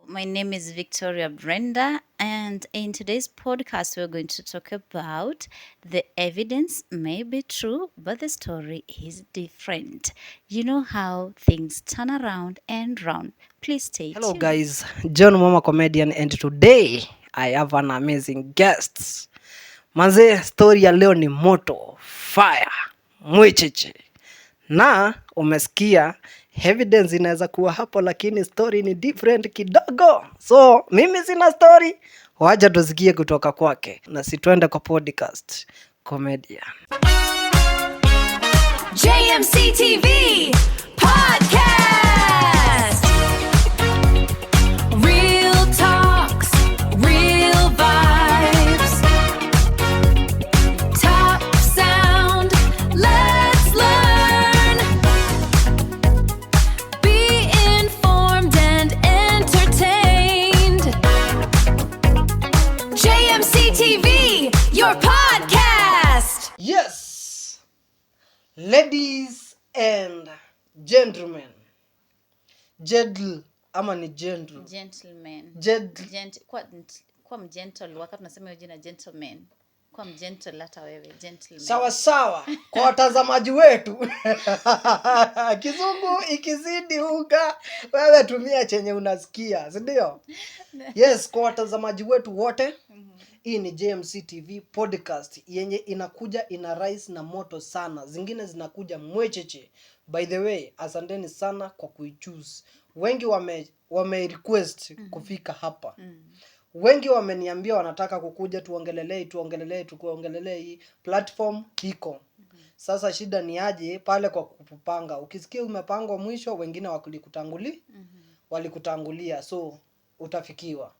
my name is Victoria Brenda, and in today's podcast, we're going to talk about the evidence may be true, but the story is different. You know how things turn around and round. Please stay Hello tuned. guys, John Mama Comedian, and today I have an amazing guest. Manze, story ya leo ni moto, fire, mwichichi. Na umesikia evidence inaweza kuwa hapo, lakini story ni different kidogo. So mimi sina story, wacha tusikie kutoka kwake na situende kwa podcast Comedian. JMC TV Podcast. Real talks, real vibes. Top sound, let's learn. Be informed and entertained. JMC TV, your podcast. Yes. Ladies and gentlemen. Jedl ama ni gentle. Gentleman. Kwa mgentle, wakati nasema hiyo jina gentleman. Kwa mgentle hata wewe, gentleman. Sawa sawa kwa watazamaji wetu. Kizungu ikizidi unga, wewe tumia chenye unasikia, si ndio? Yes, kwa watazamaji wetu wote. Hii ni JMC TV podcast yenye inakuja ina rise na moto sana. Zingine zinakuja mwecheche. By the way, asanteni sana kwa kuichoose. Wengi wame request kufika hapa. Wengi wameniambia wanataka kukuja tuongelelee hii platform iko. Sasa shida ni aje pale kwa kupanga. Ukisikia umepangwa mwisho, wengine walikutangulia, so utafikiwa.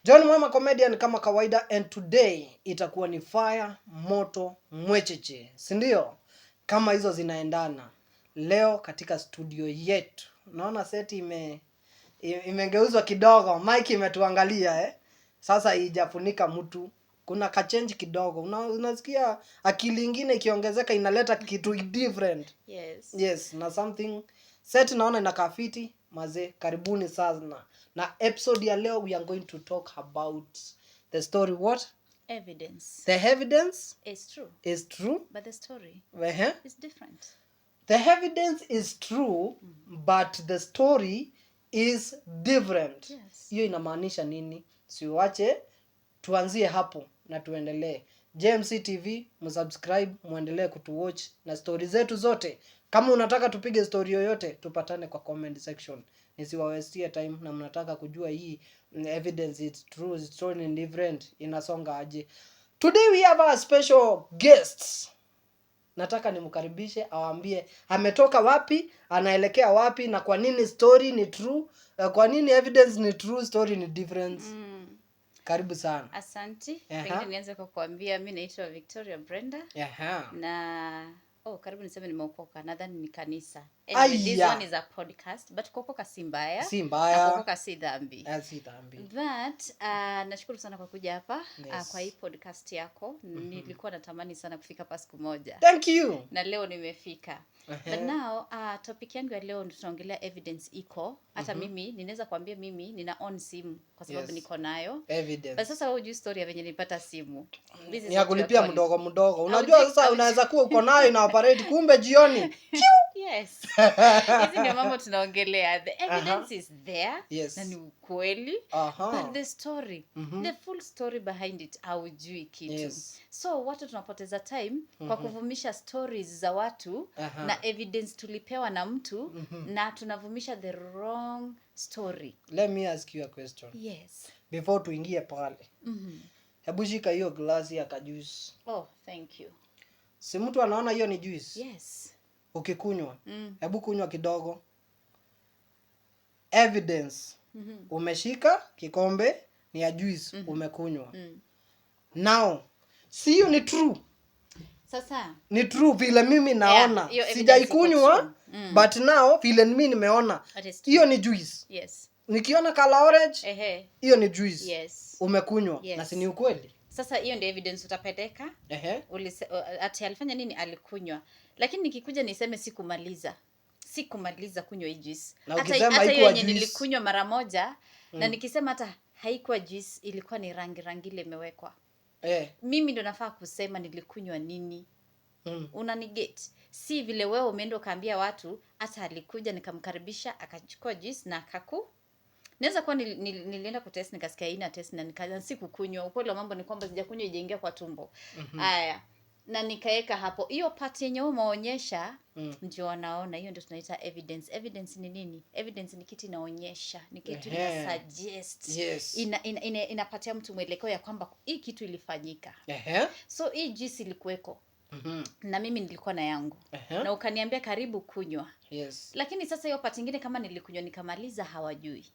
John Mama Comedian kama kawaida, and today itakuwa ni fire, moto, mwecheche, si ndio? Kama hizo zinaendana. Leo katika studio yetu, naona seti imegeuzwa kidogo, mic imetuangalia Sasa haijafunika mtu. Kuna ka change kidogo. Unasikia akili nyingine ikiongezeka inaleta kitu different. Yes, na something set naona inakaa fiti. Maze, karibuni sana. Na episode ya leo we are going to talk about the story what? Evidence. The evidence is true. Is true. But the story is different. The evidence is true, but the story is different. Yes. Hiyo inamaanisha nini? Siwache tuanzie hapo na tuendelee. JMC TV, msubscribe, muendelee kutuwatch na story zetu zote. Kama unataka tupige story yoyote, tupatane kwa comment section. Nisiwawestie time na mnataka kujua hii evidence is true, it's story is different, inasonga aje. Today we have a special guest. Nataka nimkaribishe awaambie ametoka wapi, anaelekea wapi, na kwa nini story ni true, kwa nini evidence ni true, story ni different. Karibu sana. Asante. Pengine nianze kwa kuambia mimi naitwa Victoria Brenda. Na karibu niseme nimeokoka. Nadhani ni kanisa. This one is a podcast, but kuokoka si mbaya. Si mbaya. Kuokoka si dhambi. Si dhambi. But nashukuru sana kwa kuja hapa kwa hii podcast yako. Nilikuwa natamani sana kufika hapa siku moja. Thank you. Na leo nimefika. But now topic yangu ya leo tunaongelea evidence iko. Hata mimi ninaweza kuambia mimi nina own simu kwa sababu niko nayo evidence. But sasa hujui story ya venye nilipata simu. Ni ya kulipia mdogo. Unajua sasa unaweza kuwa uko nayo na operate kumbe jioni. Yes. Hizi ndio mambo tunaongelea. The evidence is there. Yes. Na ni ukweli. But the story, the full story behind it, haujui kitu. Yes. So watu tunapoteza time kwa kuvumisha stories za watu na evidence tulipewa na mtu na tunavumisha the wrong story. Let me ask you a question. Yes. Before tuingie pale. Hebu shika hiyo glasi ya juice. Oh, thank you. Si mtu anaona hiyo ni juice? Yes. Ukikunywa, hebu kunywa kidogo. Evidence. Umeshika kikombe ni ya juice, umekunywa. Now, see you ni true. Sasa ni true vile mimi naona. Sijaikunywa, but now vile mimi nimeona. Hiyo ni juice. Yes. Nikiona color orange, hiyo ni juice. Yes. Umekunywa. Na si ni ukweli? Sasa hiyo ndio evidence utapeleka. Ati alifanya nini? Alikunywa. Lakini nikikuja niseme sikumaliza kunywa hii juice. Hata hiyo yenye nilikunywa mara moja na nikisema hata haikuwa juice, ilikuwa ni rangi ile imewekwa, mimi ndo nafaa kusema nilikunywa nini. Unanigate, si vile wewe umeenda kaambia watu hata alikuja nikamkaribisha akachukua juice na naweza kuwa nilienda kutest nikasikia ina test na nikaanza sikukunywa. Ukweli wa mambo ni kwamba sijakunywa, ijaingia kwa tumbo. Haya, na nikaeka hapo hiyo part yenye umeonyesha, ndio wanaona hiyo ndio tunaita evidence. Evidence ni nini? Evidence ni kitu inaonyesha, ni kitu ina suggest, inapatia mtu mwelekeo ya kwamba hii kitu ilifanyika. So hii juice ilikuweko. Na mimi nilikuwa na yangu. Na ukaniambia karibu kunywa. Lakini sasa hiyo part nyingine kama nilikunywa nikamaliza hawajui.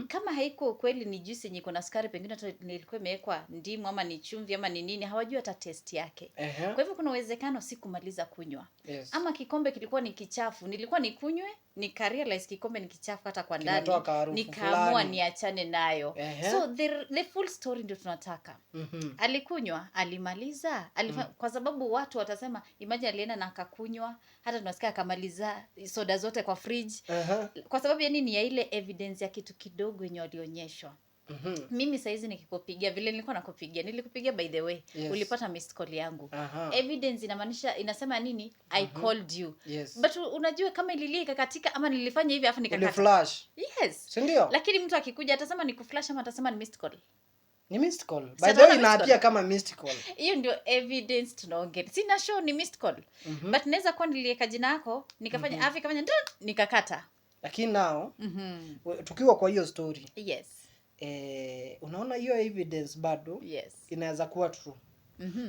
Kama haiko kweli ni juice yenye iko na sukari, pengine nilikuwa imewekwa ndimu ama ni chumvi ama ni nini, hawajui hata taste yake. Kwa hivyo kuna uwezekano sikumaliza kunywa. Ama kikombe kilikuwa ni kichafu, nilikuwa nikunywe, nikarealize kikombe ni kichafu hata kwa ndani, nikaamua niachane nayo. So the full story ndio tunataka. Alikunywa, alimaliza, kwa sababu watu watasema imagine alienda na akakunywa, hata tunasikia akamaliza soda zote kwa fridge. Kwa sababu yani ni ya ile evidence ya kitu kidogo yenye walionyeshwa. Mimi saizi nikikupigia vile nilikuwa nakupigia, nilikupigia by the way, ulipata missed call yangu. Evidence inamaanisha inasema nini? I called you. But unajua kama ililieka katika ama nilifanya hivi afa nikakata. Flash. Si ndio? Lakini mtu akikuja atasema ni kuflash ama atasema ni missed call. Ni missed call. By the way inaapia kama missed call. Hiyo ndio evidence tunaongea. Sina show ni missed call. But naweza kuwa niliweka jina yako, nikafanya afi kafanya nikakata. Lakini nao tukiwa kwa hiyo story. Unaona hiyo evidence bado inaweza kuwa true.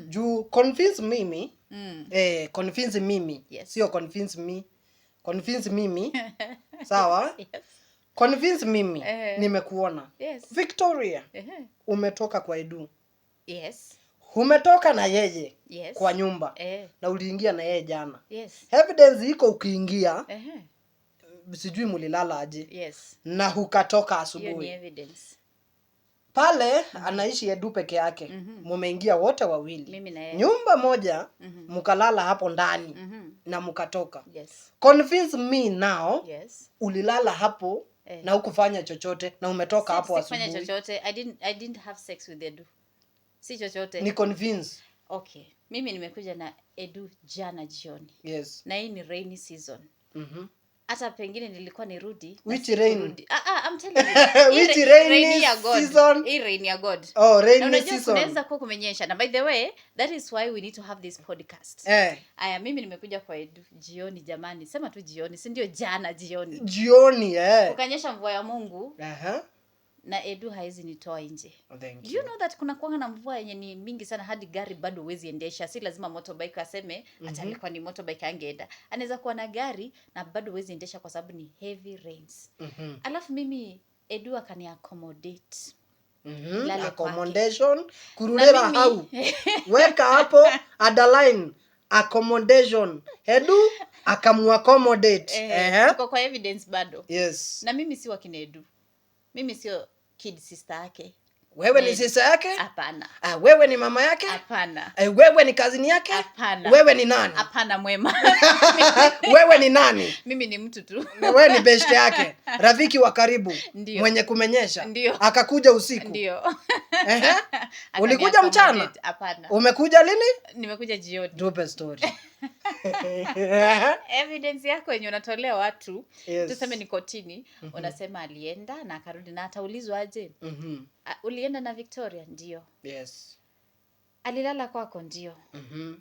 Juu convince mimi, convince mimi, sio convince me. Convince mimi. Sawa? Convince mimi, nimekuona. Victoria, umetoka kwa Edu. Umetoka na yeye kwa nyumba. Na uliingia na yeye jana. Evidence iko ukiingia. Sijui mulilala aje. Na hukatoka asubuhi. Hiyo ni evidence. Pale anaishi Edu peke yake. Mumeingia wote wawili. Nyumba moja mkalala hapo ndani na mkatoka. Convince me now. Ulilala hapo na hukufanya chochote na umetoka hapo asubuhi. Sifanya chochote. I didn't have sex with Edu. Si chochote. Ni convince. Okay. Mimi nimekuja na Edu jana jioni. Na hii ni rainy season. Hata pengine nilikuwa nirudi. Which rain? I'm telling you. Which rainy season? Hii rain ya God. Oh, rainy season. Unaweza kuwa kumenyesha. Na by the way, that is why we need to have this podcast. Aya, mimi nimekuja kwa Edu jioni jamani. Sema tu jioni, si ndio jana jioni. Jioni, Ukanyesha mvua ya Mungu. Na Edu haizi nitoa nje. Do you know that kuna kuanga na mvua yenye ni mingi sana hadi gari bado huwezi endesha. Si lazima motorbike aseme hata alikuwa ni motorbike angeenda. Anaweza kuwa na gari na bado huwezi endesha kwa sababu ni heavy rains. Alafu mimi Edu akani accommodate. Accommodation kururera hau. Weka hapo underline accommodation. Edu akamuaccommodate. Tuko kwa evidence bado. Na mimi si wakina Edu. Mimi sio kid sister yake. Wewe ni sister yake? Hapana. Wewe ni mama yake? Hapana. Wewe ni cousin yake? Hapana. Wewe ni nani? Hapana mwema. Wewe ni nani? Mimi ni mtu tu. Wewe ni best yake. Rafiki wa karibu. Ndiyo. Mwenye kumenyesha. Ndiyo. Akakuja usiku. Ndiyo. Ulikuja mchana? Hapana. Umekuja lini? Nimekuja jioni. Tupe story. Evidence yako yenye unatolea watu, tuseme ni kotini, unasema alienda na akarudi na ataulizwa aje? Ulienda na Victoria? Ndio. Alilala kwako? Ndio.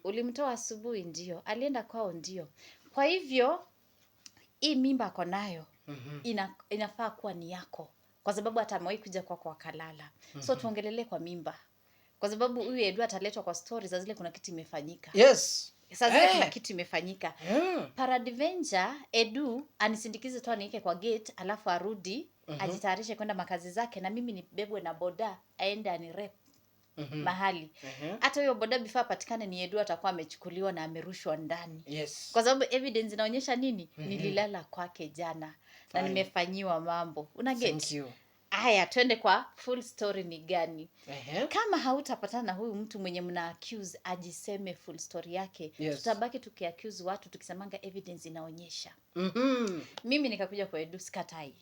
Ulimtoa asubuhi? Ndio. Alienda kwao? Ndio. Kwa hivyo hii mimba ako nayo inafaa kuwa ni yako, kwa sababu hata amewahi kuja kwako akalala. So tuongelelee kwa mimba, kwa sababu huyu Edu ataletwa kwa stories za zile kuna kitu imefanyika. Sasa kuna kitu imefanyika. Peradventure Edu anisindikize tu aniike kwa gate, alafu arudi ajitayarishe kwenda makazi zake, na mimi nibebwe na boda aende anirep mahali. Hata huyo boda before patikane ni Edu atakuwa amechukuliwa na amerushwa ndani. Kwa sababu evidence inaonyesha nini? Nililala kwake jana na nimefanyiwa mambo. Una get? Thank you. Haya, twende kwa full story ni gani? Kama hautapatana na huyu mtu mwenye mna accuse ajiseme full story yake, tutabaki tukiaccuse watu tukisemanga evidence inaonyesha. Mimi nikakuja kwa Edu sikatai.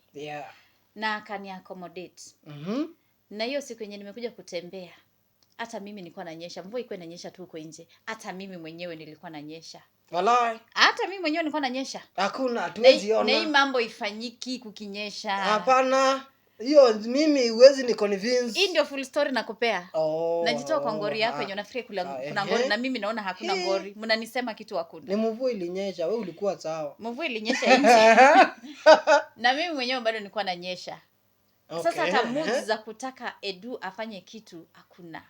na akani accommodate. Na hiyo siku yenye nimekuja kutembea, hata mimi nilikuwa nanyesha, mvua ilikuwa inanyesha tu huko nje. Hata mimi mwenyewe nilikuwa nanyesha. Walai. Hata mimi mwenyewe nilikuwa nanyesha. Hakuna, hatuwezi ona. Na hii mambo ifanyiki kukinyesha. Hapana. Hiyo mimi huwezi ni convince. Hii ndio full story nakupea. Oh. Najitoa kwa ngori yako yenye unafikiria kuna ngori na mimi naona hakuna ngori. Mnanisema kitu hakuna. Ni mvua ilinyesha, wewe ulikuwa sawa. Mvua ilinyesha nje. Na mimi mwenyewe bado nilikuwa nanyesha. Okay. Sasa hata moods za kutaka Edu afanye kitu hakuna.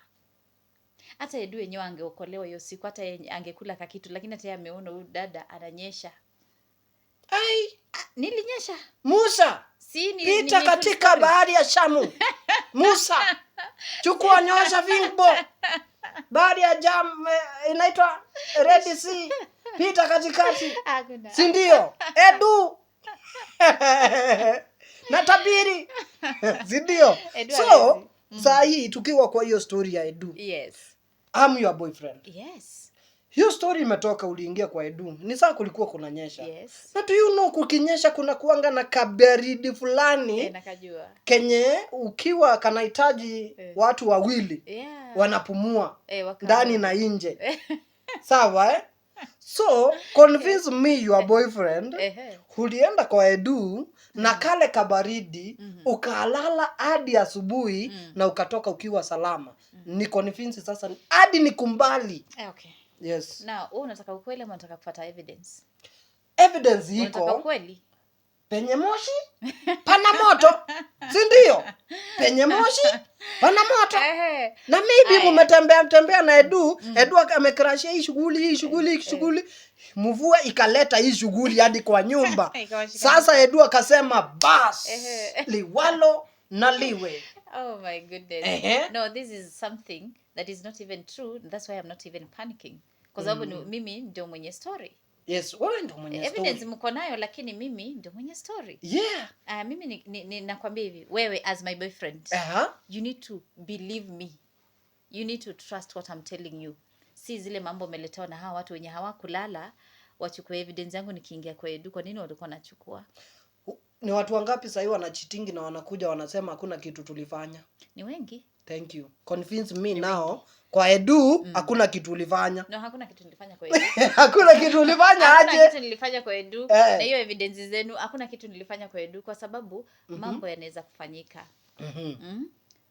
Hata Edu yenyewe angeokolewa hiyo siku, hata angekula kitu, lakini hata yeye ameona huyu dada ananyesha. Ai, nilinyesha. Musa, pita katika bahari ya Shamu. Musa, chukua nyosha vingbo. Bahari ya inaitwa Red Sea. Pita katikati. Si ndio? Edu. Natabiri. Si ndio? So, saa hii tukiwa kwa hiyo story ya Edu. Yes. I'm your boyfriend. Yes. Hiyo story imetoka uliingia kwa Edu. Ni saa kulikuwa kunanyesha. Yes. Na do you know kukinyesha kuna kuanga na kabaridi fulani. Nakajua. Kenye ukiwa kanahitaji watu wawili. Wanapumua. Ndani na nje. Sawa So, convince me your boyfriend. Ulienda kwa Edu na kale kabaridi ukalala hadi asubuhi na ukatoka ukiwa salama. Ni convince sasa hadi nikumbali. Okay. Yes. Now, unataka ukweli ama unataka kufuata evidence? Evidence iko. Unataka ukweli? Penye moshi, pana moto. Si ndio? Penye moshi, pana moto. Na maybe mmetembea na Edu, Edu amekrashia hii shughuli. Mvua ikaleta hii shughuli hadi kwa nyumba. Sasa Edu akasema bas, liwalo na liwe. Oh my goodness. No, this is something that is not even true. That's why I'm not even panicking. Kwa sababu mimi ndio mwenye story. Yes, wewe ndio mwenye story. Evidence mko nayo lakini mimi ndio mwenye story. Yeah. Mimi ni nakwambia hivi, wewe as my boyfriend, you need to believe me. You need to trust what I'm telling you. Si zile mambo umeletewa na hawa watu wenye hawakulala wachukue evidence yangu nikiingia kwa Edu. Kwa nini walikuwa wanachukua? Ni watu wangapi sasa hivi wanachitingi na wanakuja wanasema hakuna kitu tulifanya? Ni wengi. Thank you. Convince me now. Kwa Edu hakuna kitu ulifanya. No, hakuna kitu nilifanya kwa Edu. Hakuna kitu ulifanya aje? Hakuna kitu nilifanya kwa Edu. Na hiyo evidence zenu hakuna kitu nilifanya kwa Edu kwa sababu mambo yanaweza kufanyika.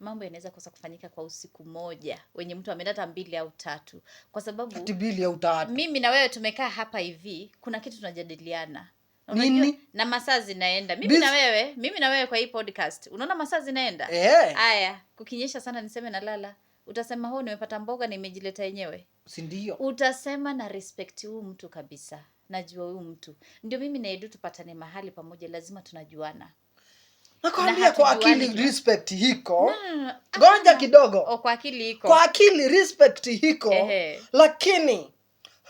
Mambo yanaweza kosa kufanyika kwa usiku moja wenye mtu amedata 2 au 3 kwa sababu 2 au 3 mimi na wewe tumekaa hapa hivi kuna kitu tunajadiliana. Nini? Na masaa zinaenda. Mimi na wewe kwa hii podcast. Unaona masaa zinaenda? Haya, kukinyesha sana niseme nalala. Utasema nimepata mboga na nimejileta yenyewe. Si ndio? Utasema na respect huyu mtu kabisa. Najua huyu mtu. Ndio mimi na Edu tupatane mahali pamoja lazima tunajuana. Nakwambia kwa akili respect hiko. Ngoja kidogo. Kwa akili iko. Kwa akili respect hiko. Lakini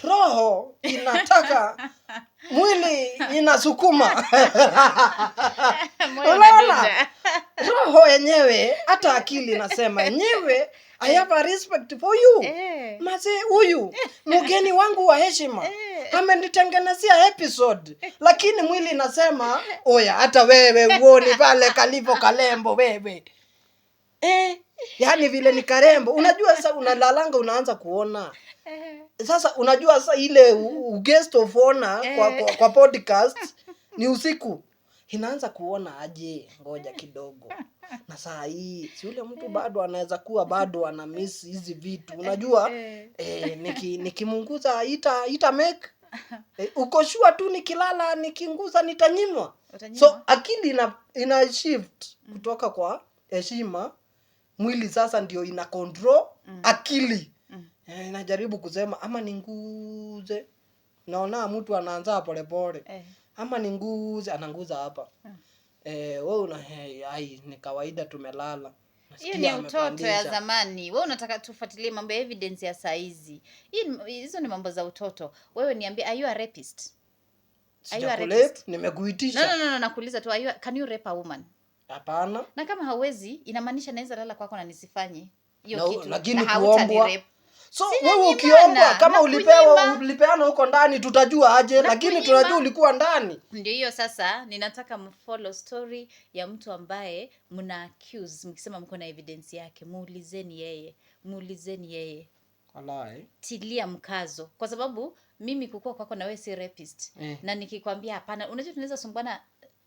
roho inataka mwili inasukuma. Unaona? Roho yenyewe hata akili inasema yenyewe I have a respect for you. Mase huyu mgeni wangu wa heshima. Amenitengenezea episode. Lakini mwili inasema oya hata wewe uone pale kalivo kalembo wewe. Yaani vile ni karembo. Unajua sasa unalalanga unaanza kuona. Sasa unajua sasa ile guest of honor kwa podcast ni usiku. Inaanza kuona aje ngoja kidogo. Na saa hii si yule mtu bado anaweza kuwa bado ana miss hizi vitu. Unajua nikimunguza ita make uko sure tu nikilala nikinguza nitanyimwa. So akili ina shift kutoka kwa heshima mwili sasa ndio ina control akili. Najaribu kusema ama ninguze. Naona mtu anaanza pole. Ama ninguze ananguza hapa. Wewe ni kawaida tumelala. Hiyo ni utoto ya zamani. Wewe unataka tufuatilie mambo ya evidence ya saa hizi. Hizo ni mambo za utoto. Wewe niambie are you a rapist? Are you a rapist? Nimekuitisha. No, nakuuliza tu can you rape a woman? Hapana. Na kama hauwezi inamaanisha naweza lala kwako na nisifanye hiyo kitu. Lakini kuombwa. So Sijanyimana, wewe ukiomba kama na ulipeana huko ndani tutajua aje, lakini kunyima. tunajua ulikuwa ndani. Ndio hiyo sasa ninataka mfollow story ya mtu ambaye mna accuse, mkisema mko na evidence yake, muulizeni yeye. Walai. Tilia mkazo, kwa sababu mimi kukua kwako na wewe si rapist. Na nikikwambia hapana, unajua tunaweza sumbana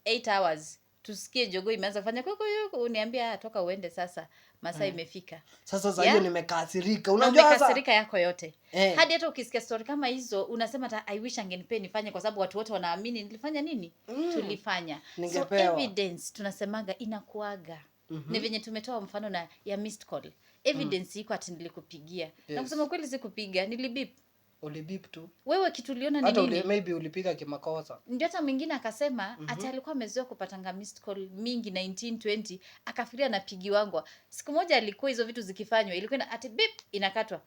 8 hours tusikie jogoo imeanza kufanya koko uniambia toka uende sasa, masaa imefika. Sasa hiyo nimekasirika. Unajua Unajua sasa umekasirika yako yote. Hadi hata ukisikia story kama hizo unasema hata I wish angenipea nifanye, kwa sababu watu wote wanaamini nilifanya nini? Tulifanya. So evidence tunasemaga inakuaga. Ni venye tumetoa mfano na ya missed call. Evidence iko ati nilikupigia. Na kusema kweli sikupiga, nilibip. Ulibip tu. Wewe kitu uliona ni nini? Hata maybe ulipiga kimakosa. Ndio hata mwingine akasema ati alikuwa amezoea kupatanga missed call mingi 1920, akafikiria anapigiwa wangu. Siku moja alikuwa hizo vitu zikifanywa, ilikuwa ati bip inakatwa,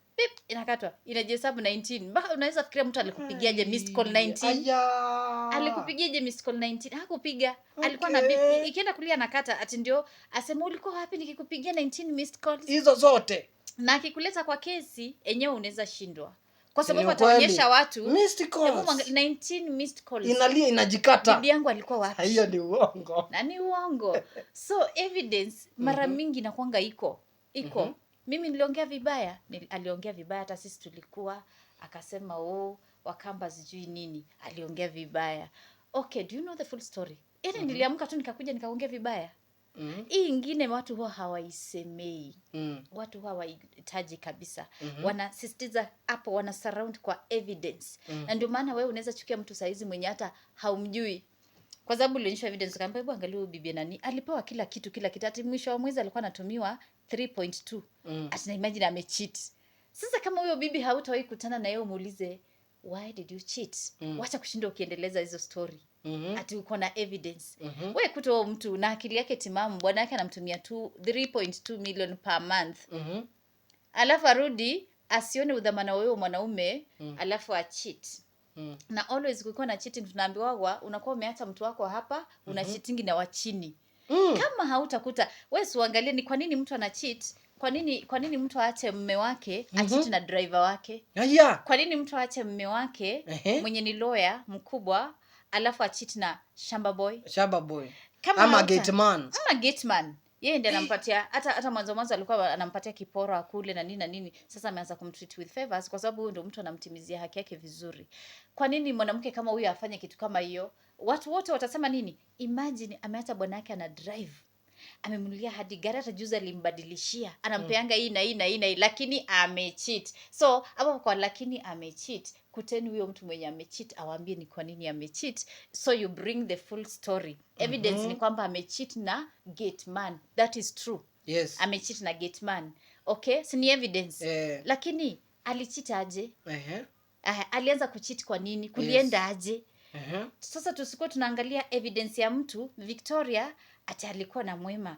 inajihesabu 19. Mpaka unaweza fikiria mtu alikupigiaje missed call 19? Alikupigiaje missed call 19? Hakupiga. Alikuwa na bip, ikienda kulia nakata, ati ndio asema ulikuwa wapi nikikupigia 19 missed calls? Hizo zote. Na akikuleta kwa kesi enyewe unaweza shindwa. Kwa sababu ataonyesha watu missed calls. 19 missed calls. Inalia inajikata. Bibi yangu alikuwa wapi? Hiyo ni uongo. Na ni uongo. So evidence mara mingi inakuanga iko. Mimi niliongea vibaya, aliongea vibaya, hata sisi tulikuwa akasema Wakamba sijui nini, aliongea vibaya. Okay, do you know the full story? Niliamka tu nikakuja nikaongea vibaya. Hii ingine watu huwa hawaisemei. Watu huwa hawahitaji kabisa. Wanasisitiza hapo, wana surround kwa evidence. Na ndio maana wewe unaweza chukia mtu saizi mwenye hata haumjui. Kwa sababu ulionyesha evidence kama hebu angalia huyu bibi nani, alipewa kila kitu ati mwisho wa mwezi alikuwa anatumiwa 3.2. Ati na imagine amecheat. Sasa kama huyo bibi hautawahi kutana na yeye umuulize why did you cheat? Wacha kushinda ukiendeleza hizo story. Ati uko na evidence. Wewe kutoa mtu na akili yake timamu, bwana yake anamtumia 3.2 million per month. Alafu arudi asione udhamana wewe mwanaume, alafu acheat. Na always kukiwa na cheating tunaambiwa unakuwa umeacha mtu wako hapa, una cheating na wachini. Kama hautakuta wewe uangalie ni kwa nini mtu ana cheat. Kwa nini mtu aache mume wake achiti na driver wake? Kwa nini mtu aache mume wake mwenye ni lawyer mkubwa alafu achiti na shamba boy? Ama gateman. Yeye ndiye anampatia hata mwanzo alikuwa anampatia kiporo akule na nini. Sasa ameanza kumtreat with favors kwa sababu huyo ndio mtu anamtimizia haki yake vizuri. Kwa nini mwanamke kama huyo afanye kitu kama hiyo? Watu wote watasema nini? Imagine ameacha bwana yake ana drive. Amemnunulia hadi gari, hata juzi alimbadilishia. Anampeanga hii na hii lakini amecheat. So hapo kwa lakini amecheat, kuteni huyo mtu mwenye amecheat awaambie ni kwa nini amecheat. So you bring the full story. Evidence ni kwamba amecheat na gateman. That is true. Yes. Amecheat na gateman. Okay, si ni evidence. Lakini alicheat aje? Alianza kucheat kwa nini? Kulienda aje? Sasa tusikuwa tunaangalia evidence ya mtu. Victoria ati alikuwa na Mwema,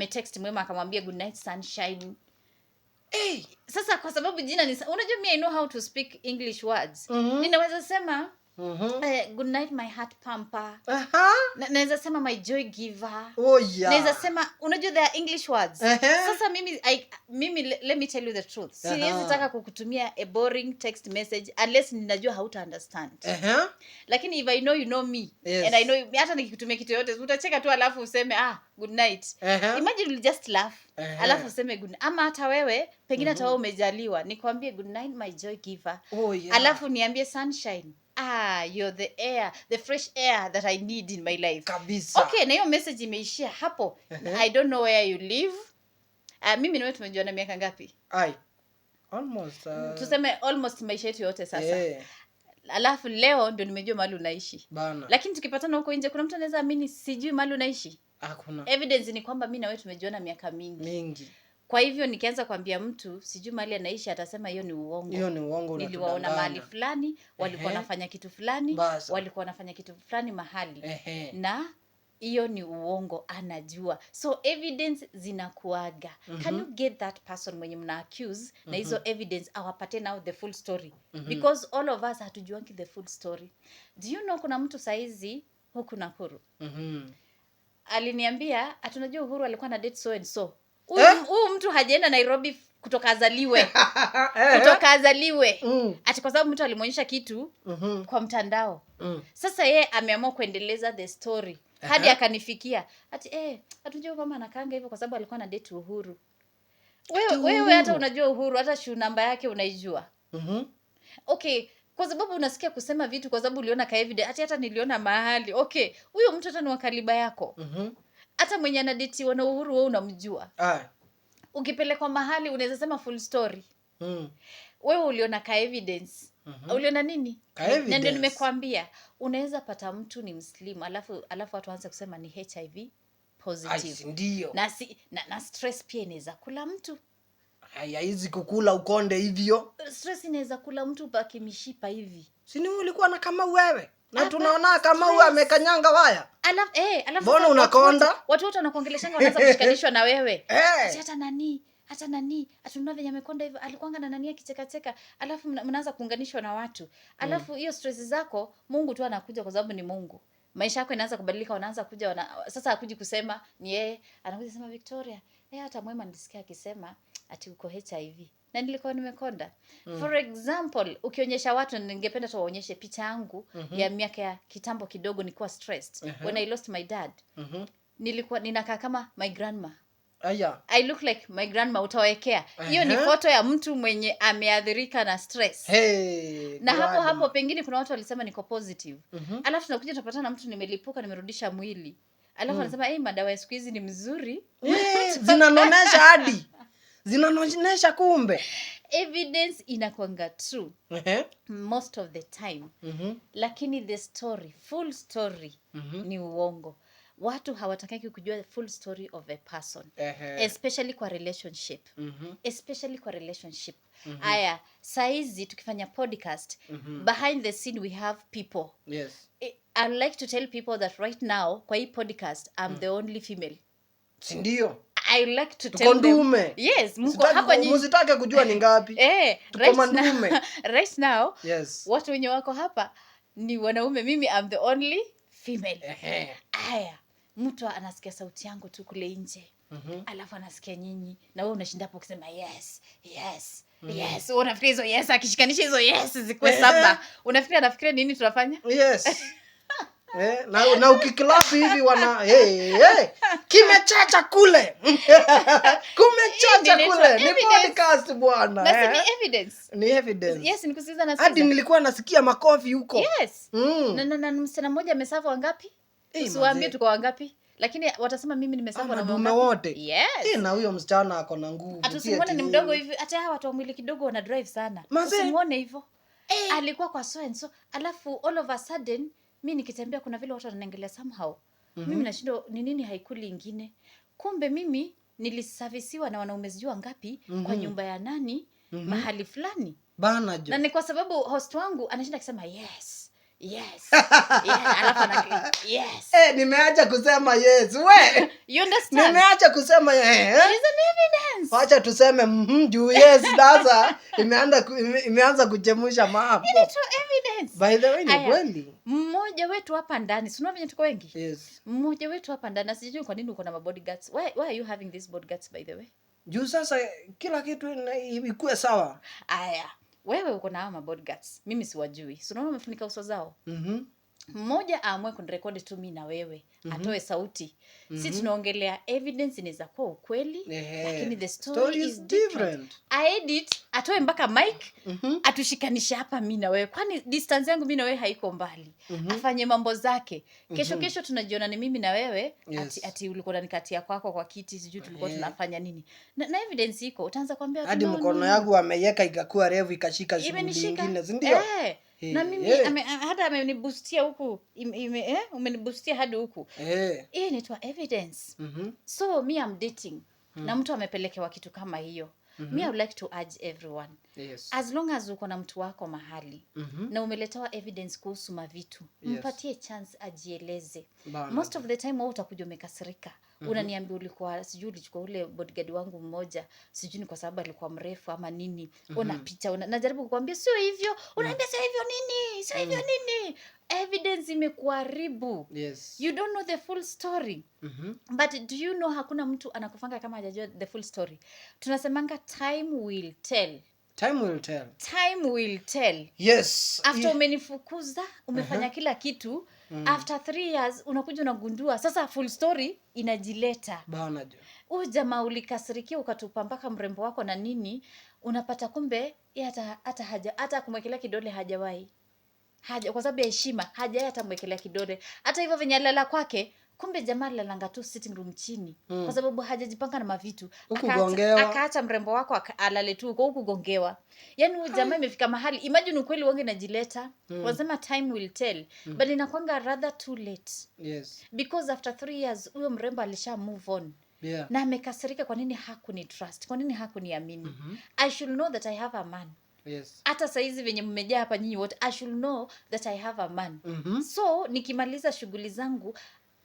text Mwema akamwambia good night sunshine. Sasa kwa sababu jina ni unajua I know how to speak English words. Ninaweza sema good night my heart pamper. Naweza sema my joy giver. Naweza sema unajua the English words. Sasa mimi let me tell you the truth. Siwezi taka kukutumia a boring text message unless ninajua hauta understand. Lakini if I know you know me, and I know hata nikikutumia kitu yote utacheka tu alafu useme good night. Imagine you just laugh. Alafu useme good night. Ama hata wewe pengine hata wewe umejaliwa nikwambie good night my joy giver. Alafu niambie sunshine. You're the air, the fresh air that I need in my life. Kabisa. Okay, na hiyo message imeishia hapo. I don't know where you live. Mimi na wewe tumejuana miaka ngapi? Almost. Tuseme almost maisha yetu yote sasa. Alafu leo ndio nimejua mahali unaishi. Lakini tukipatana huko nje kuna mtu anaweza amini sijui mahali unaishi? Hakuna. Evidence ni kwamba mimi na wewe tumejuana miaka mingi. Kwa hivyo nikianza kuambia mtu sijui mahali anaishi atasema hiyo ni uongo. Niliwaona mahali fulani, walikuwa wanafanya kitu fulani, walikuwa wanafanya kitu fulani mahali. Na hiyo ni uongo, anajua. So evidence zinakuaga. Can you get that person mwenye mna accuse na hizo evidence awapate now the full story? Because all of us hatujuangi the full story. Do you know kuna mtu saizi huku Nakuru? Aliniambia atunajua Uhuru alikuwa na date so and so. huyu mtu hajaenda Nairobi kutoka azaliwe ati kwa sababu mtu alimuonyesha kitu kwa mtandao. Sasa yeye ameamua kuendeleza the story hadi akanifikia ati hatujua kama anakaanga hivyo kwa sababu alikuwa na date Uhuru. Wewe hata unajua Uhuru, hata shoe namba yake unaijua. Okay, kwa sababu unasikia kusema vitu kwa sababu uliona ka evidence, hata niliona mahali. Okay, huyo mtu hata ni wa kaliba yako. Hata mwenye anadetiwa na Uhuru wewe unamjua. Ukipelekwa mahali unaweza sema full story. Wewe uliona ka evidence. Uliona nini? Na ndio nimekwambia unaweza pata mtu ni Muslim alafu watu waanze kusema ni HIV positive. Ndio. Na stress pia inaweza kula mtu. Hizi kukula ukonde hivyo. Stress inaweza kula mtu baki mishipa hivi. Si ni ulikuwa na kama wewe? Na tunaona kama wewe amekanyanga waya. Alafu mbona unakonda? Watu wote wanakuongeleshanga wanaanza kushikanishwa na wewe. Hata nani atunua venye amekonda hivyo, alikuanga na nani akicheka, alafu mnaanza kuunganishwa na watu. Alafu hiyo stress zako Mungu tu anakuja kwa sababu ni Mungu. Maisha yako inaanza kubadilika, wanaanza kuja sasa hakuji kusema ni yeye, anakuja sema Victoria, hata Mwema nilisikia akisema ati uko HIV. Na nilikuwa nimekonda. For example, ukionyesha watu, ningependa tu waonyeshe picha yangu ya miaka ya kitambo kidogo nilikuwa stressed. When I lost my dad. Nilikuwa ninakaa kama my grandma. I look like my grandma, utawekea. Hiyo ni foto ya mtu mwenye ameathirika na stress. Na hapo pengine kuna watu walisema niko positive. Alafu tunakuja tunapata na mtu nimelipuka, nimerudisha mwili. Alafu anasema madawa ya siku hizi ni mzuri. Zinanonesha hadi. Zinanonesha kumbe. Evidence inakuanga true. Most of the time. Lakini the story, full story ni uongo. Watu hawatakaki kujua full story of a person. Especially kwa relationship. Aya, saizi tukifanya podcast, behind the scene we have people. I'd like to tell people that right now, kwa hii podcast, I'm the only female. Sindio? I like to tell them. Yes, mko hapa nyinyi. Msitake kujua ni ngapi. Right now, watu wenye wako hapa ni wanaume, mimi I'm the only female. Aya, mtu anasikia sauti yangu tu kule nje. Alafu anasikia nyinyi na wewe unashinda hapo kusema yes. Unafikiria hizo yes akishikanisha hizo yes zikuwe saba. Unafikiria anafikiria nini tunafanya? Na ukiklapi hivi wana kimechacha kule. Kumechacha kule. Ni podcast bwana. Na ni evidence. Ni evidence. Yes, nikusikiza na hadi nilikuwa nasikia makofi huko. Yes. Na msichana mmoja amesafa wangapi? Usiwaambie tuko wangapi? Lakini watasema mimi nimesafa na wanaume wote. Yes. Na huyo msichana ako na nguvu. Atusimuone ni mdogo hivi. Hata hawa watu wa mwili kidogo wana drive sana. Usimuone hivyo. Alikuwa kwa so and so. Alafu all of a sudden mimi nikitembea kuna vile watu wananiangalia somehow. Mimi nashinda ni nini haikuli ingine. Kumbe mimi nilisavisiwa na wanaume sijua ngapi kwa nyumba ya nani mahali fulani. Bana jo. Na ni kwa sababu host wangu anashinda akisema yes. Alafu yes. Nimeacha kusema yes. We. You understand? Nimeacha kusema There is an evidence. Acha tuseme juu yes sasa imeanza kuchemusha maapo. Inaitwa evidence. By the way ni kweli. Mmoja wetu hapa ndani, si unaona tuko wengi? Yes. Mmoja wetu hapa ndani, sijui kwa nini uko na bodyguards. Why are you having these bodyguards by the way? Juu sasa kila kitu ikuwe sawa. Aya. Wewe uko na hao bodyguards. Mimi siwajui. Si unaona umefunika uso zao? Mmoja aamue kunirekodi tu mimi na wewe. Atoe sauti. Sisi tunaongelea evidence inaweza kuwa ukweli, lakini the story is different. I edit, atoe mpaka mic, atushikanishe hapa mimi na wewe. Kwani distance yangu mimi na wewe haiko mbali. Afanye mambo zake. Kesho tunajiona ni mimi na wewe, ati ulikuwa nikatia kwako kwa kiti, sijui tulikuwa tunafanya nini. Na evidence iko, utaanza kuambia hadi mkono yangu ameiweka ikakuwa refu ikashika shughuli nyingine, si ndio? Na mimi hata ameniboostia huku umeniboostia hadi huku. Hii inaitwa evidence. So me I'm dating na mtu amepelekewa kitu kama hiyo. Me I would like to urge everyone, Yes. As long as uko na mtu wako mahali na umeletewa evidence kuhusu mavitu, mpatie chance ajieleze. Bana. Most of the time wewe utakuja umekasirika. Unaniambia ulikuwa sijui ulichukua ule bodyguard wangu mmoja, sijui ni kwa sababu alikuwa mrefu ama nini. Una picha, najaribu kukwambia sio hivyo. Unaambia sio hivyo nini? Sio hivyo nini? Evidence imekuharibu. Yes. You don't know the full story. But do you know hakuna mtu anakufanga kama hajajua the full story. Tunasemanga time will tell. Time will tell. Time will tell. Yes. After umenifukuza, umefanya kila kitu, after 3 years unakuja unagundua sasa full story inajileta. Bana jo. Huyu jamaa ulikasirikia ukatupa mpaka mrembo wako na nini, unapata kumbe yeye hata kumwekelea kidole hajawahi. Kwa sababu ya heshima hajawahi hata kumwekelea kidole. Hata hivyo venye alala kwake, kumbe jamaa alalanga tu sitting room chini. Kwa sababu hajajipanga na mavitu. Akaacha mrembo wako alale tu huko kugongewa. Yaani huyu jamaa imefika mahali, imagine ukweli wangu inajileta. Wasema time will tell. But inakuanga rather too late. Yes. Because after 3 years huyo mrembo alisha move on. Yeah. Na amekasirika kwa nini hakuni trust? Kwa nini hakuniamini? I should know that I have a man. Yes. Hata saizi venye mmejaa hapa nyinyi wote, I should know that I have a man. So nikimaliza shughuli zangu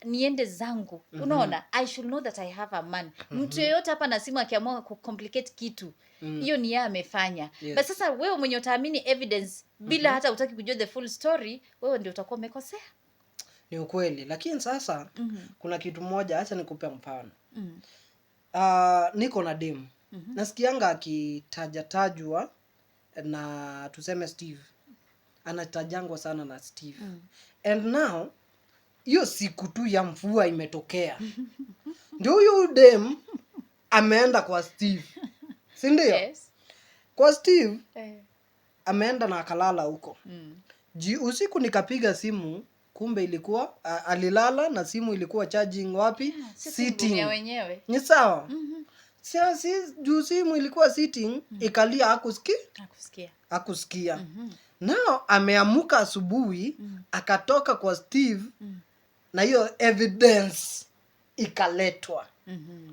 niende zangu. Unaona, I should know that I have a man. Mtu yeyote hapa na simu akiamua kucomplicate kitu, hiyo ni yeye amefanya. Yes. But sasa wewe mwenye utaamini evidence bila hata utaki kujua the full story, wewe ndio utakuwa umekosea. Ni ukweli, lakini sasa kuna kitu moja, acha nikupe mfano. Niko na demu. Nasikianga akitajatajwa na tuseme Steve. Anatajangwa sana na Steve. And now hiyo siku tu ya mvua imetokea. Ndio huyu dem ameenda kwa Steve. Si ndio? Yes. Kwa Steve ameenda na akalala huko. Usiku nikapiga simu, kumbe ilikuwa alilala na simu ilikuwa charging wapi? Sitting. Wenyewe. Ni sawa? Si juu simu ilikuwa sitting, ikalia hakusikia. Nao ameamuka asubuhi, akatoka kwa Steve na hiyo evidence ikaletwa.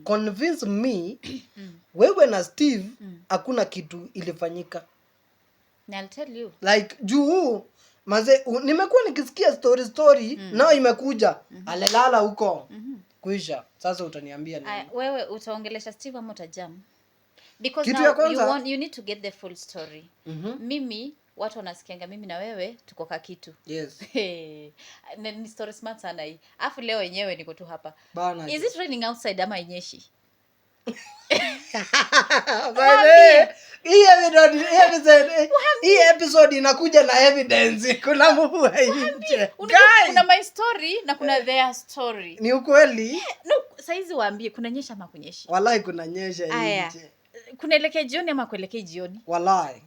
Convince me, wewe na Steve hakuna kitu ilifanyika. I'll tell you. Like juu maze nimekuwa nikisikia story nao imekuja alelala huko. Kuisha. Sasa utaniambia nini? Wewe utaongelesha Steve ama utajam? Because Kitu ya now kwanza, you need to get the full story. Mimi watu wanasikianga mimi na wewe tuko kakitu. Yes. Ni story smart sana hii. Afu leo wenyewe niko tu hapa. Bana. Is it raining outside ama inyeshi? Bale, hii episode inakuja na evidence. Kuna mvua nje. Kuna my story na kuna their story. Ni ukweli? No, saizi waambie kuna nyesha ama kunyeshi? Wallahi kuna nyesha nje. Kunaelekea jioni ama kuelekea jioni? Wallahi.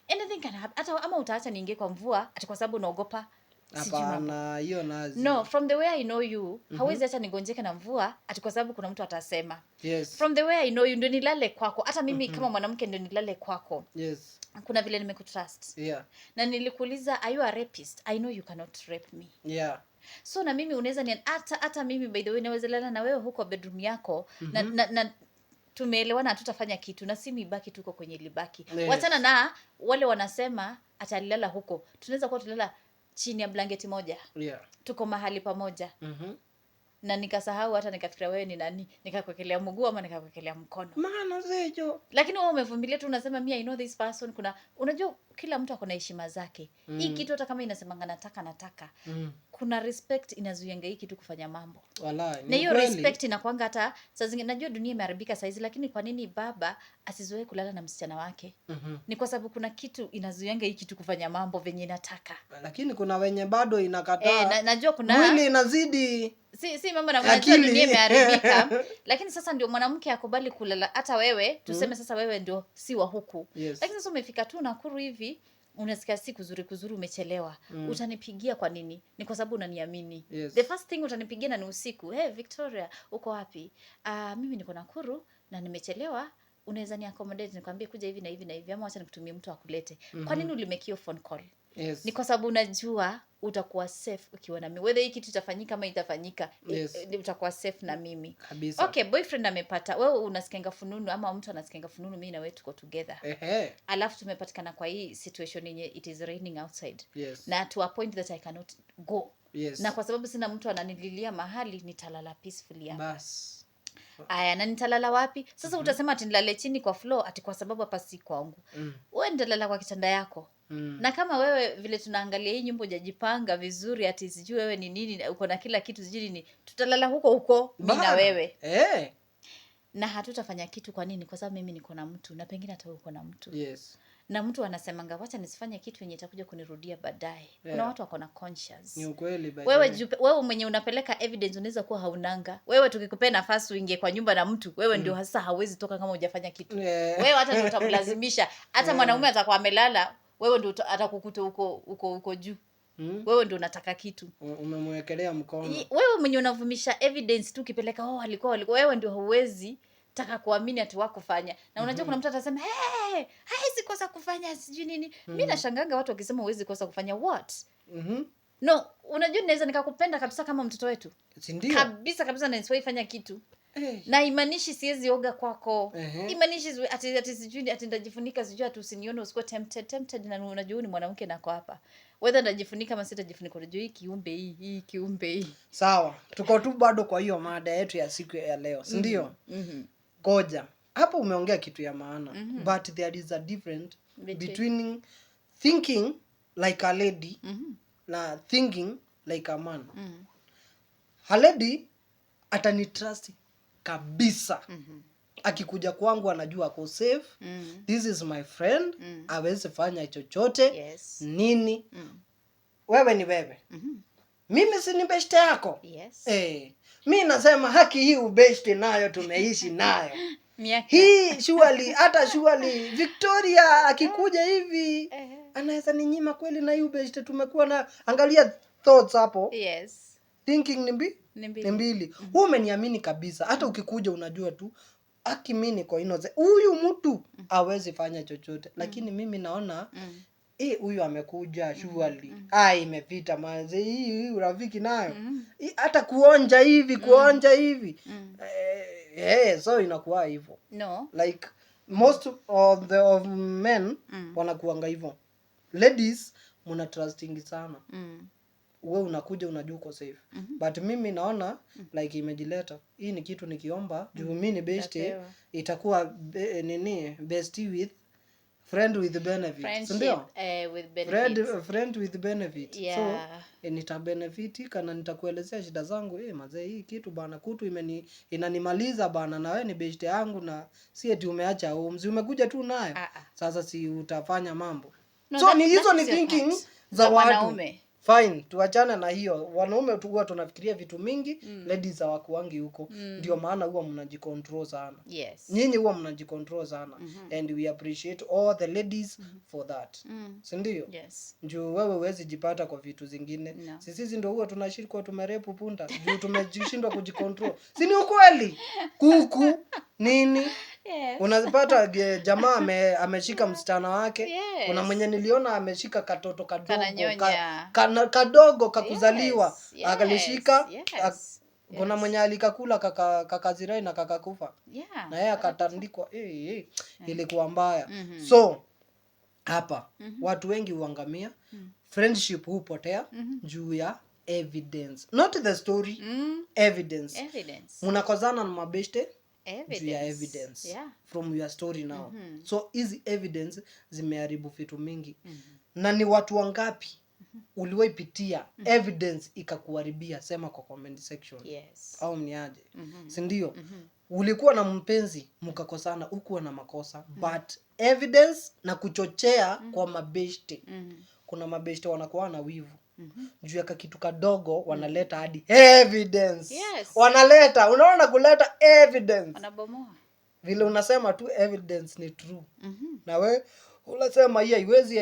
Anything can happen. Hata ama utaacha niingie kwa mvua ati kwa sababu unaogopa. Hapana, hiyo nazi. No, from the way I know you, hawezi acha nigonjeke na mvua ati kwa sababu kuna mtu atasema. Yes. From the way I know you, ndio nilale kwako. Hata mimi kama mwanamke ndio nilale kwako. Yes. Kuna vile nimekutrust. Yeah. Na nilikuuliza, are you a rapist? I know you cannot rape me. Yeah. So na mimi unaweza ni hata mimi by the way naweza lala na wewe huko bedroom yako na tumeelewana hatutafanya kitu na simu ibaki tuko kwenye libaki. Yes. Wachana na wale wanasema atalala huko. Tunaweza kuwa tulala chini ya blanketi moja. Yeah. Tuko mahali pamoja. Na nikasahau hata nikafikiria wewe ni nani, nikakuwekelea mguu ama nikakuwekelea mkono. Maana zejo. Lakini wewe umevumilia tu unasema me I know this person. Unajua kila mtu ako na heshima zake. Hii kitu hata kama inasemanga nataka. Kuna respect inazuianga hii kitu kufanya mambo. Wallahi. Na hiyo respect inakuanga hata saa zingine najua dunia imeharibika saizi lakini kwa nini baba asizoe kulala na msichana wake? Ni kwa sababu kuna kitu inazuianga hii kitu kufanya mambo venye inataka. Lakini kuna wenye bado inakataa. Najua kuna mwili inazidi. Si mambo na mwanajua dunia imeharibika. Lakini sasa ndio mwanamke akubali kulala hata wewe tuseme sasa wewe ndio si wa huku. Yes. Lakini sasa umefika tu Nakuru hivi unasikia si kuzuri umechelewa. Utanipigia kwa nini? Ni kwa sababu unaniamini. Yes. The first thing utanipigia ni usiku. Hey Victoria, uko wapi? Mimi niko Nakuru na nimechelewa. unaweza ni accommodate nikwambie kuja hivi na hivi na hivi, ama acha nikutumie mtu akulete. Kwa nini ulimake hiyo phone call? Yes. Ni kwa sababu unajua utakuwa safe ukiwa na mimi, whether hii kitu itafanyika ama itafanyika. Yes. Utakuwa safe na mimi Kabisa. Okay, boyfriend amepata, wewe unasikianga fununu ama mtu anasikianga fununu, mimi na wewe tuko together, alafu tumepatikana kwa hii situation yenye it is raining outside. Yes. Na to a point that I cannot go. Yes. Na kwa sababu sina mtu ananililia mahali, nitalala peacefully hapa. Bas. Aya, na nitalala wapi sasa? Utasema ati nilale chini kwa floor ati kwa sababu hapa si kwangu. Wewe nitalala kwa kitanda yako. Na kama wewe vile tunaangalia hii nyumba hujajipanga vizuri, ati sijui wewe ni nini, uko na kila kitu sijui nini, tutalala huko mimi na wewe. Na hatutafanya kitu. Kwa nini? Kwa sababu mimi niko na mtu, na pengine hata uko na mtu. Yes. Na mtu anasemanga wacha nisifanye kitu yenye itakuja kunirudia baadaye. Kuna watu wako na conscious. Ni ukweli wewe mwenye unapeleka evidence unaweza kuwa haunanga. Wewe tukikupea nafasi uingie kwa nyumba na mtu, wewe ndio hasa hauwezi toka kama hujafanya kitu. Wewe hata ndio utamlazimisha. Hata mwanaume atakuwa amelala, wewe ndio atakukuta huko juu. Wewe ndio unataka kitu. Umemwekelea mkono. Wewe mwenye unavumisha evidence tu ukipeleka alikuwa wewe ndio huwezi taka kuamini ati wako fanya. Na unajua kuna mtu atasema haisi kosa kufanya sijui nini. Mimi nashanganga watu wakisema huwezi kosa kufanya what? No, unajua naweza nikakupenda kabisa kama mtoto wetu. Si ndio? Kabisa na nisiwahi fanya kitu. Na imanishi siwezi oga kwako. Imanishi ati sijui ati ndajifunika sijui ati usinione usikuwe tempted na unajua ni mwanamke nako hapa. Whether ndajifunika ama sitajifunika, unajua hii kiumbe hii. Sawa. Tuko tu bado kwa hiyo mada yetu ya siku ya leo, si ndio? Ngoja. Hapo umeongea kitu ya maana. But there is a difference between thinking like a lady na thinking like a man. A lady atanitrust kabisa. Akikuja kwangu anajua ako safe. This is my friend. Hawezi fanya chochote. Yes. Nini? Wewe ni wewe. Mimi si ni beshte yako. Yes. Mimi nasema haki hii ubeshte nayo tumeishi nayo. Miaka. Hii surely Victoria akikuja hivi anaweza ninyima kweli, na hii ubeshte tumekuwa na angalia thoughts hapo. Yes. Thinking ni mbili. Wewe umeniamini kabisa. Hata ukikuja unajua tu haki mimi niko innocent. Huyu mtu hawezi fanya chochote. Lakini mimi naona huyu amekuja surely. Imepita manze hii urafiki nayo. Hata kuonja hivi. So inakuwa hivyo. No. Like most of the men wanakuanga hivyo. Ladies muna trusting sana. Wewe unakuja unajua uko safe. But mimi naona like imejileta. Hii ni kitu nikiomba juu mimi ni bestie, itakuwa bestie with friend with benefit. Ndio? With benefits. Friend with benefit. Yeah. So nitabenefit kana nitakuelezea shida zangu. Mazee hii kitu bana kutu inanimaliza bana, na wewe ni bestie yangu na si eti umeacha umzi umekuja tu nayo. Sasa si utafanya mambo. No, so ni hizo ni thinking za watu. Fine, tuachane na hiyo. Wanaume tu huwa tunafikiria vitu mingi, ladies hawakuangi huko. Ndio maana huwa mnajicontrol sana. Yes. Nyinyi huwa mnajicontrol sana. And we appreciate all the ladies for that. Si ndio? Yes. Juu wewe huwezi jipata kwa vitu zingine. No. Sisi ndio huwa tunashirikwa tumerepu punda. Juu tumejishindwa kujicontrol. Si ni ukweli? Kuku nini? Yes. Unazipata jamaa ameshika msichana wake. Yes. Kuna mwenye niliona ameshika katoto kadogo kadogo kakuzaliwa. Yes. Akalishika. Yes. Kuna mwenye alikakula kakazirai na kakakufa. Yeah. Na yeye akatandikwa. Ilikuwa mbaya. So hapa watu wengi huangamia. Friendship hupotea juu ya evidence, not the story. Evidence. Mnakozana na mabeshte juu ya evidence. Yeah. From your story now. So hizi evidence zimeharibu vitu mingi. Na ni watu wangapi uliwaipitia evidence ikakuharibia? Sema kwa comment section. Yes. Au mniaje? Si ndio? Ulikuwa na mpenzi mkakosana, ukuwa na makosa, but evidence na kuchochea kwa mabeshte. Kuna mabeshte wanakuwa na wivu. Juu ya kitu kadogo wanaleta hadi evidence. Yes. Wanaleta, unaona kuleta evidence. Wanabomoa. Vile unasema tu evidence ni true. Na we unasema hii haiwezi.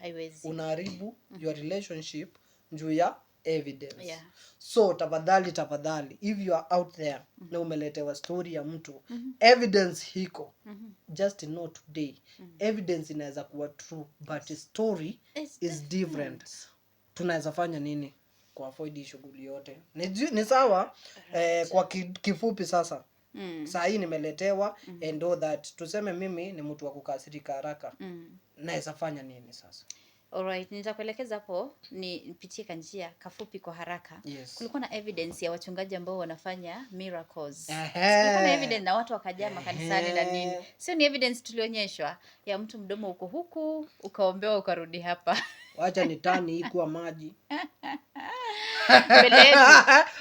Haiwezi. Unaharibu your relationship juu ya evidence. Yeah. So tafadhali if you are out there na umeletewa story ya mtu evidence hiko just know today evidence inaweza kuwa true but story It's is different. Tunaweza fanya nini kwa avoid hii shughuli yote? Ni sawa kwa kifupi sasa. Saa hii nimeletewa and all that. Tuseme mimi ni mtu wa kukasirika haraka. Naweza fanya nini sasa? Alright, nitakuelekeza hapo nipitie kanjia kafupi kwa haraka. Yes. Kulikuwa na evidence ya wachungaji ambao wanafanya miracles. Ehe. Kulikuwa na evidence na watu wakajaa makanisani na nini. Sio ni evidence tulionyeshwa ya mtu mdomo uko huku, ukaombewa ukarudi hapa. Wacha nitani hii kuwa maji. Mbele yetu.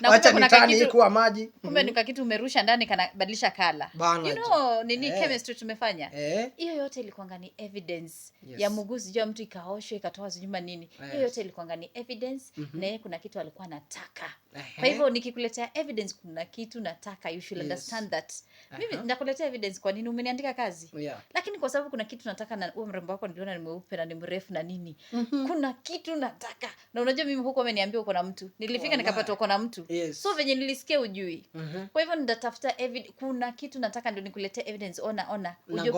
Na Wacha kuna nitani hii kakitu, kuwa maji. kumbe ni kitu umerusha ndani kanabadilisha kala. Bana You je. know, nini chemistry tumefanya? Hiyo yote ilikuwa ni evidence Yes. ya muguzi jua mtu ikaoshwa ikatoa zijuma nini. Hiyo yote ilikuwa ni evidence na yeye kuna kitu alikuwa anataka. Kwa hivyo nikikuletea evidence kuna kitu nataka, you should understand that. Mimi nakuletea evidence kwa nini umeniandika kazi? Yeah. Lakini kwa sababu kuna kitu nataka na huo mrembo wako niliona ni mweupe na ni mrefu na nini. Kuna kitu nataka. Na unajua mimi huko ameniambia uko na mtu. Nilifika nikapata uko na mtu. Yes. So venye nilisikia ujui. Kwa hivyo nitatafuta kuna kitu nataka ndio nikuletee evidence. Ona. Ujue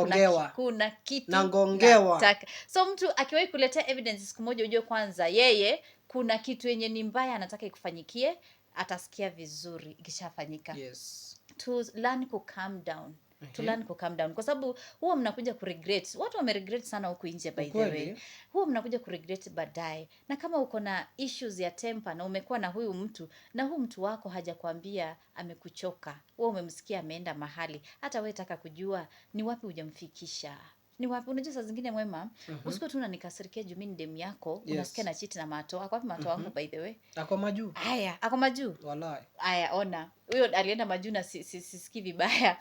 kuna kitu nataka. So mtu akiwahi kuletea evidence siku moja ujue kwanza yeye kuna kitu yenye ni mbaya anataka ikufanyikie, atasikia vizuri ikishafanyika. Yes. To learn to calm down. To learn to calm down. Kwa sababu huwa mnakuja kuregret. Watu wameregret sana huku nje by the way. Huwa mnakuja kuregret baadaye. Na kama uko na issues ya temper na umekuwa na huyu mtu na huyu mtu wako hajakwambia amekuchoka. Wewe umemsikia ameenda mahali. Hata wewe taka kujua ni wapi hujamfikisha. Ni wapi? Unajua saa zingine Mwema, usikuwe tu unanikasirikia juu mimi ni demu yako, unasikia na cheat na mato. Ako wapi mato wangu by the way? Ako majuu. Haya, ako majuu. Wallahi. Haya, ona. Huyo alienda majuu na sisikii vibaya.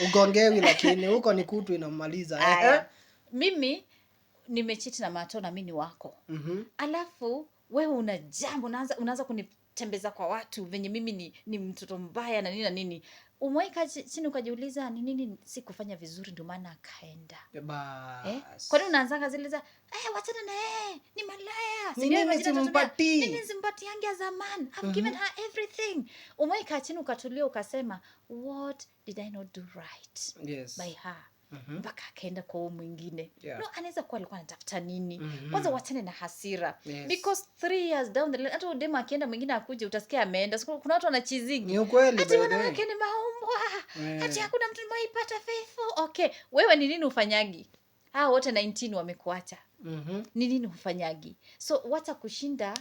Ugongewi lakini huko ni kutu inamaliza. Haya. Mimi nimecheat na mato na mimi ni wako. Alafu wewe una jambo unaanza kunitembeza kwa watu venye mimi ni mtoto mbaya na nini na nini. Umeweka chini ukajiuliza ni nini sikufanya vizuri ndio maana akaenda. Kwa nini unaanza zile za wachana na ni malaya. Nini simpatii? Nini simpatii yangu ya zamani. I've given her everything. Umeweka chini ukatulia ukasema what did I not do right? Yes. By her. Mpaka akaenda kwa huyo mwingine. Yeah. No, anaweza kuwa alikuwa anatafuta nini. Kwanza wachane na hasira. Yes. Because 3 years down the line hata udema akienda mwingine akuje utasikia ameenda. Kuna watu wanachizigi. Ni ukweli. Ati wanawake ni maumbwa. Ati hakuna mtu mwaipata faithful. Okay, wewe ni nini ufanyagi? Hao wote 19 wamekuacha. Ni nini ufanyagi? So wacha kushinda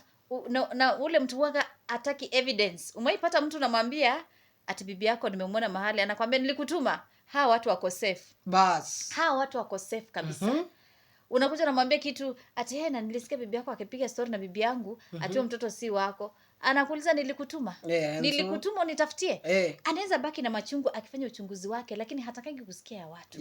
na ule mtu waga ataki evidence. Umeipata mtu namwambia ati bibi yako nimemwona mahali anakuambia nilikutuma. Hawa watu wako safe. Bas. Hawa watu wako safe kabisa. Unakuja namwambia kitu ati na nilisikia bibi yako akipiga story na bibi yangu ati mtoto si wako. Anakuuliza nilikutuma. Nilikutuma unitafutie. Anaweza baki na machungu akifanya uchunguzi wake lakini hatakangi kusikia ya watu.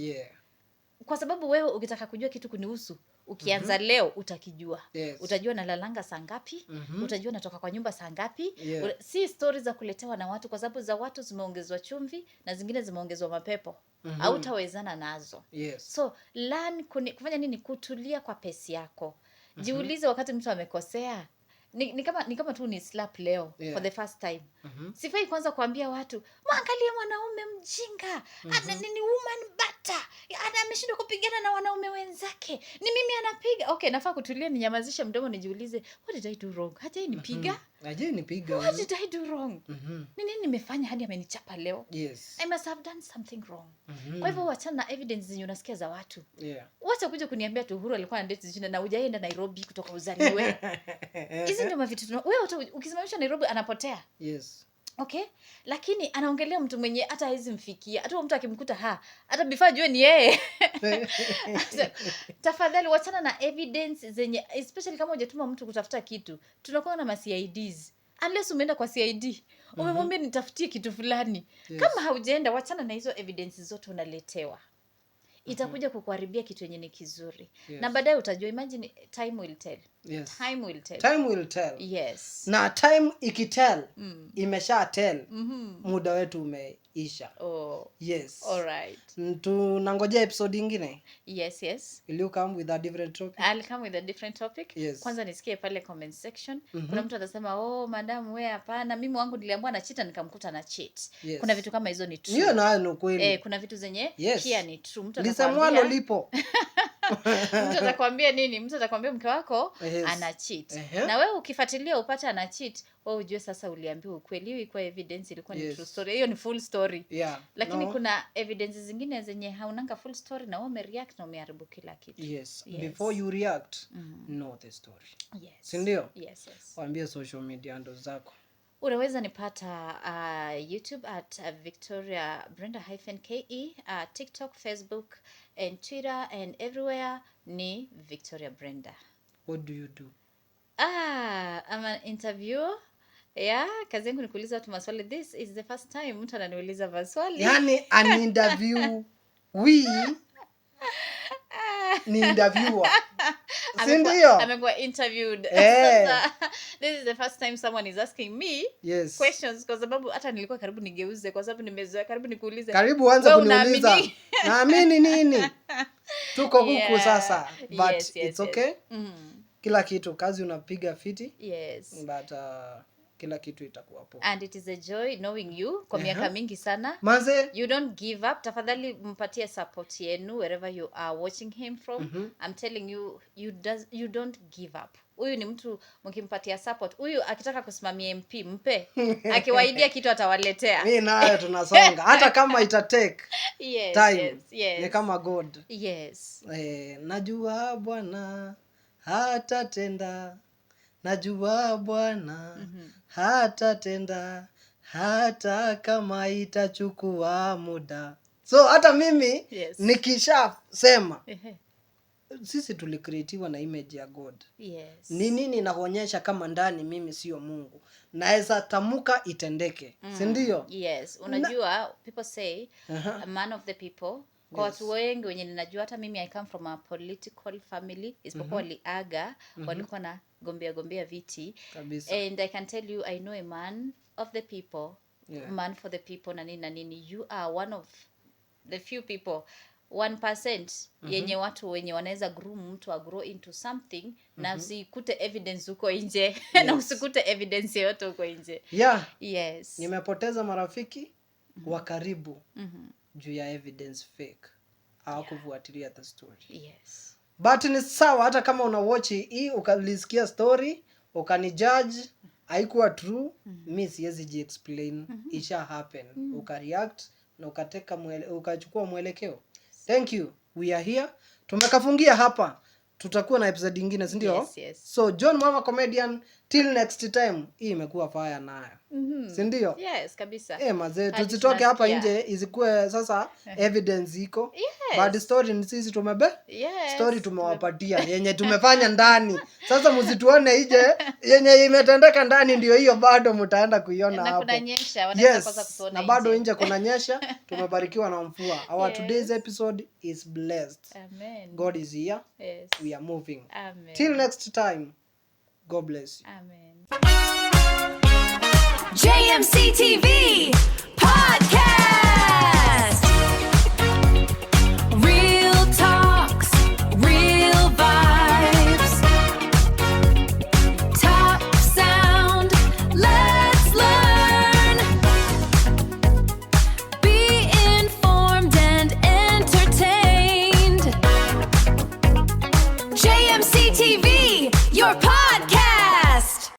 Kwa sababu wewe ukitaka kujua kitu kunihusu ukianza leo utakijua. Utajua nalalanga saa ngapi, utajua natoka kwa nyumba saa ngapi. Si stories za kuletewa na watu kwa sababu za watu zimeongezwa chumvi na zingine zimeongezwa mapepo. Hautawezana nazo. So learn kufanya nini? Kutulia kwa pesi yako. Jiulize wakati mtu amekosea. Ni kama tu ni slap leo for the first time. Sifai kwanza kuambia watu, "Mwangalie mwanaume mjinga. Ni woman butter. Ameshindwa kupigana na wanaume wenzake. Ni mimi anapiga." Okay, nafaa kutulia ninyamazishe mdomo nijiulize, "What did I do wrong? Hajai nipiga?" What did I do wrong? Ni nini nimefanya hadi amenichapa leo? I must have done something wrong. Kwa hivyo wachana na evidence zenye unasikia za watu. Wacha kuja kuniambia tu Uhuru alikuwa na date jina na hujaenda Nairobi kutoka uzaliwe. Hizi ndio mavitu wewe ukisimamisha Nairobi anapotea. Okay? Lakini anaongelea mtu mwenye hata haizi mfikia. Hata mtu akimkuta hata before ajue ni yeye. Tafadhali wachana na evidence zenye especially kama hujatuma mtu kutafuta kitu. Tunakuwa na CIDs. Unless umeenda kwa CID, umemwambia nitafutie kitu fulani. Kama haujaenda wachana na hizo evidence zote unaletewa. Itakuja kukuharibia kitu yenye ni kizuri. Na baadaye utajua, imagine time will tell. Time will tell. Yes. Na time ikitell, imesha tell, muda wetu isha. Oh, Yes. all right. Tunangojea episode ingine. Yes, yes. Will you come with a different topic? I'll come with a different topic. Yes. Kwanza nisikie pale comment section. Kuna mtu atasema, "Oh, madam wewe hapana, mimi wangu niliambiwa na cheat nikamkuta na cheat." Yes. Kuna vitu kama hizo ni true. Hiyo nayo ni kweli. Kuna vitu zenye Yes. pia ni true. Mtu Lisemwalo atakwambia lipo. mtu atakwambia nini? Mtu atakwambia mke wako Yes. ana cheat. Ehe. Na wewe ukifuatilia upate ana cheat, wewe ujue sasa uliambiwa ukweli. Hiyo ilikuwa evidence, ilikuwa ni Yes. true story. Hiyo ni full story. Yeah. Lakini No. kuna evidence zingine zenye haunanga full story na wewe umereact na umeharibu kila kitu. Yes. Yes. Before you react, know the story. Yes. Si ndio? Yes, yes. Waambie social media handles zako. Unaweza nipata YouTube at Victoria Brenda -ke, TikTok, Facebook and Twitter and everywhere ni Victoria Brenda. What do you do? I'm an interviewer. Yeah, kazi yangu ni kuuliza watu maswali. This is the first time mtu ananiuliza maswali. Yani an interview ni interviewer. Si ndio? Amekuwa interviewed. Eh. Sasa, this is the first time someone is asking me Yes. questions kwa sababu hata nilikuwa karibu nigeuze kwa sababu nimezoea karibu nikuulize. Karibu anza Wewe kuniuliza. unaamini? Naamini nini? Tuko huku Yeah. sasa. But Yes, yes, it's okay. yes. Kila kitu kazi unapiga fiti. Yes. But kila kitu itakuwa poa. And it is a joy knowing you kwa miaka mingi sana. Manze, You don't give up. Tafadhali mpatie support yenu wherever you are watching him from. I'm telling you, you don't give up. Huyu ni mtu mkimpatia support. Huyu akitaka kusimamia MP mpe. Akiwaidia kitu atawaletea. mimi nayo tunasonga. Hata kama itatake Yes, time. yes, yes. Ni kama God. Yes. Najua Bwana hatatenda. Najua Bwana hatatenda hata kama itachukua muda. So hata mimi Yes. nikishasema Ehe. sisi tulicreatiwa na image ya God. Yes. Ni nini inaonyesha kama ndani mimi sio Mungu? Naweza tamuka itendeke. Si ndio? Yes. Unajua people say Aha. a man of the people. Kwa watu wengi wenye ninajua, hata mimi I come from a political family, isipokuwa waliaga walikuwa na gombea viti. Kabisa. And I can tell you I know a man of the people, Yeah. man for the people na nini. You are one of the few people, 1% yenye watu wenye wanaweza groom mtu grow into something na usikute evidence huko nje na usikute evidence yote huko nje. Yeah. Yes. Nimepoteza marafiki wa karibu juu ya evidence fake. Hawakufuatilia the story. Yes. But ni sawa, hata kama una watch hii ukalisikia story ukanijudge haikuwa true, mimi siwezi ji explain. Isha happen. Ukareact na ukachukua mwelekeo. Thank you. We are here. Tumekafungia hapa. Tutakuwa na episode nyingine, si ndio? Yes, yes. So John Mama Comedian, till next time. Hii imekuwa fire nayo. Si ndio? Yes, kabisa. Mazee Hadi tusitoke hapa tunasikia. nje isikuwe sasa evidence iko. Yes. But story ni sisi Yes. story tumewapatia yenye tumefanya ndani. Sasa msituone nje yenye imetendeka ndani ndio hiyo bado mtaenda kuiona Na hapo. kunanyesha, wanaweza kosa Yes. kutuona Na bado nje. nje kunanyesha, tumebarikiwa na mvua. Our Yes. today's episode is blessed. Amen. God is here. Yes. We are moving. Amen. Till next time. God bless you. Amen. JMC TV.